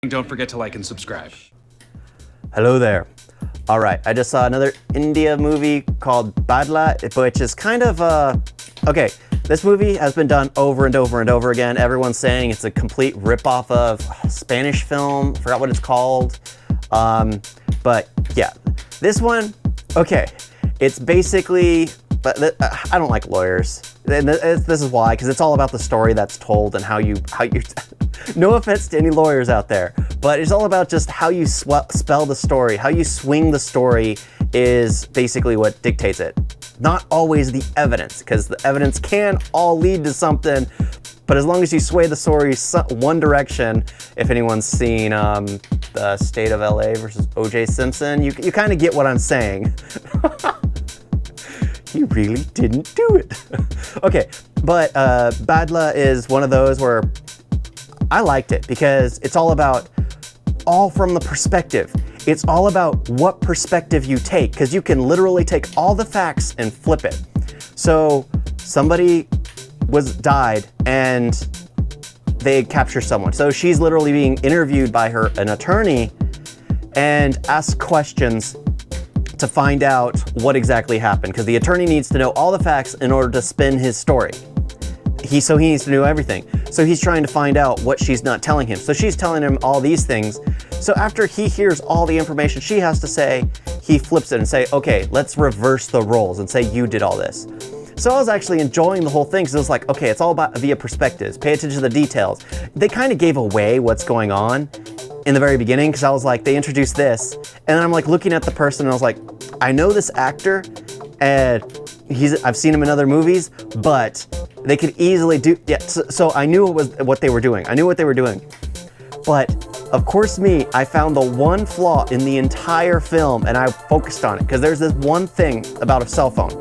Don't forget to like and subscribe. Hello there. All right, I just saw another India movie called Badla, which is kind of okay. This movie has been done over and over and over again. Everyone's saying it's a complete ripoff of a Spanish film. Forgot what it's called. But yeah, this one, okay. It's basically, but I don't like lawyers. And this is why, because it's all about the story that's told and how you. No offense to any lawyers out there, but it's all about just how you spell the story, how you swing the story is basically what dictates it. Not always the evidence, because the evidence can all lead to something, but as long as you sway the story one direction, if anyone's seen the State of LA versus O.J. Simpson, you kind of get what I'm saying. He really didn't do it. Okay, but Badla is one of those where I liked it because it's all from the perspective. It's all about what perspective you take, because you can literally take all the facts and flip it. So somebody died and they capture someone. So she's literally being interviewed by an attorney and asked questions to find out what exactly happened, because the attorney needs to know all the facts in order to spin his story. He needs to know everything. So he's trying to find out what she's not telling him. So she's telling him all these things. So after he hears all the information she has to say, he flips it and say, okay, let's reverse the roles and say you did all this. So I was actually enjoying the whole thing, because it was like, okay, it's all about via perspectives. Pay attention to the details. They kind of gave away what's going on in the very beginning, because I was like, they introduced this, and then I'm like looking at the person and I was like, I know this actor and I've seen him in other movies, but they could easily do, yeah, so I knew what they were doing. I knew what they were doing. But of course I found the one flaw in the entire film, and I focused on it, because there's this one thing about a cell phone.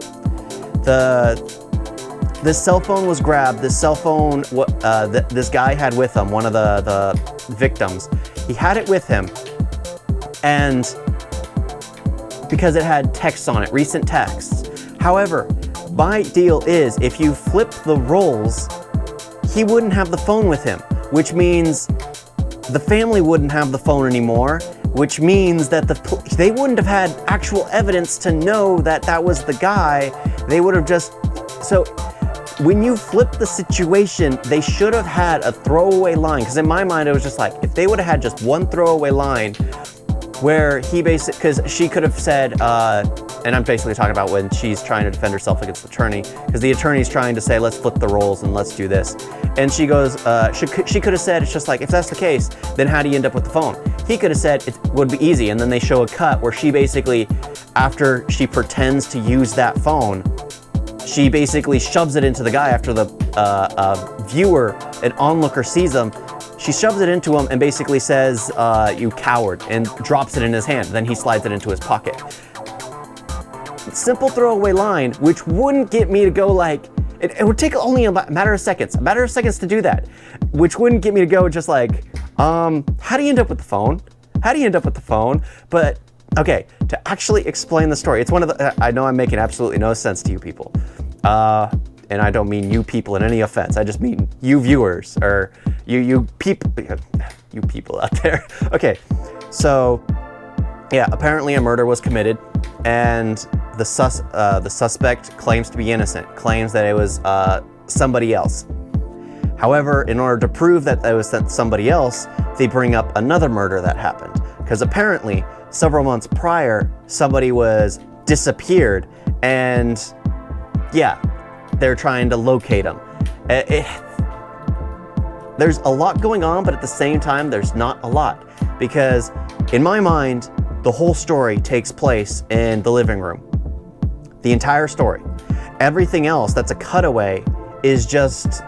This cell phone was grabbed. This cell phone, this guy had with him, one of the victims. He had it with him, and because it had texts on it, recent texts. However, my deal is, if you flip the roles, he wouldn't have the phone with him, which means the family wouldn't have the phone anymore, which means that they wouldn't have had actual evidence to know that that was the guy. They would have just, so when you flip the situation, they should have had a throwaway line, because in my mind it was just like, if they would have had just one throwaway line where because she could have said, and I'm basically talking about when she's trying to defend herself against the attorney, because the attorney's trying to say, let's flip the roles and let's do this. And she goes, she could have said, it's just like, if that's the case, then how do you end up with the phone? He could have said it would be easy, and then they show a cut where she basically, after she pretends to use that phone, she basically shoves it into the guy after the viewer, an onlooker, sees him. She shoves it into him and basically says, you coward, and drops it in his hand. Then he slides it into his pocket. Simple throwaway line, which wouldn't get me to go like, it would take only a matter of seconds to do that, which wouldn't get me to go just like, how do you end up with the phone? How do you end up with the phone? But okay, to actually explain the story, it's one of the, I know I'm making absolutely no sense to you people. And I don't mean you people in any offense. I just mean you viewers, or you people out there. Okay, so yeah, apparently a murder was committed, and the suspect claims to be innocent, claims that it was somebody else. However, in order to prove that it was somebody else, they bring up another murder that happened, because apparently several months prior, somebody was disappeared, and yeah, they're trying to locate him. There's a lot going on, but at the same time, there's not a lot, because in my mind, the whole story takes place in the living room. The entire story. Everything else that's a cutaway is just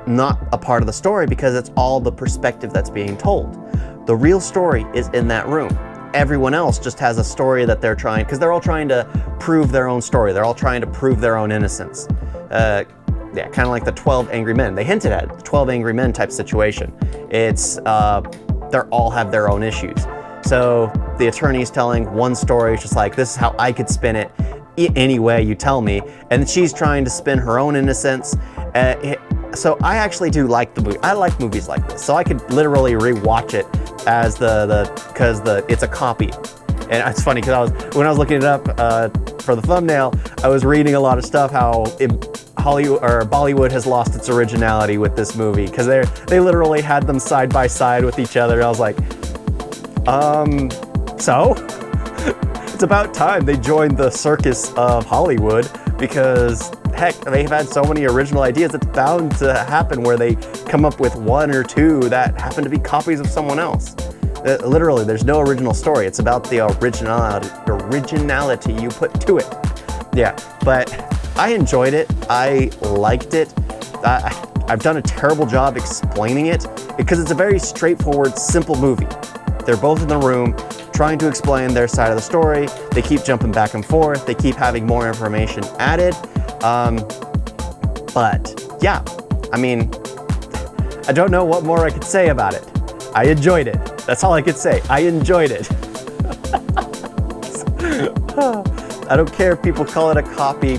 not a part of the story, because it's all the perspective that's being told. The real story is in that room. Everyone else just has a story that they're trying, because they're all trying to prove their own story. They're all trying to prove their own innocence. Yeah, kind of like the 12 Angry Men. They hinted at it, the 12 Angry Men type situation. It's, they all have their own issues. So the attorney's telling one story, it's just like, this is how I could spin it any way you tell me. And she's trying to spin her own innocence. So I actually do like the movie. I like movies like this. So I could literally rewatch it as because it's a copy. And it's funny because when I was looking it up for the thumbnail, I was reading a lot of stuff how Hollywood or Bollywood has lost its originality with this movie, because they literally had them side by side with each other. And I was like, so it's about time they joined the circus of Hollywood, because heck, they've had so many original ideas. It's bound to happen where they come up with one or two that happen to be copies of someone else. Literally, there's no original story. It's about the originality you put to it. Yeah, but I enjoyed it. I liked it. I've done a terrible job explaining it because it's a very straightforward, simple movie. They're both in the room trying to explain their side of the story. They keep jumping back and forth. They keep having more information added. But yeah, I mean, I don't know what more I could say about it. I enjoyed it. That's all I could say. I enjoyed it. I don't care if people call it a copy.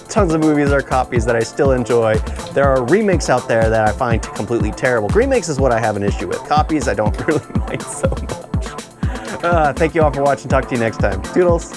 Tons of movies are copies that I still enjoy. There are remakes out there that I find completely terrible. Remakes is what I have an issue with. Copies I don't really mind so much. Thank you all for watching. Talk to you next time. Toodles.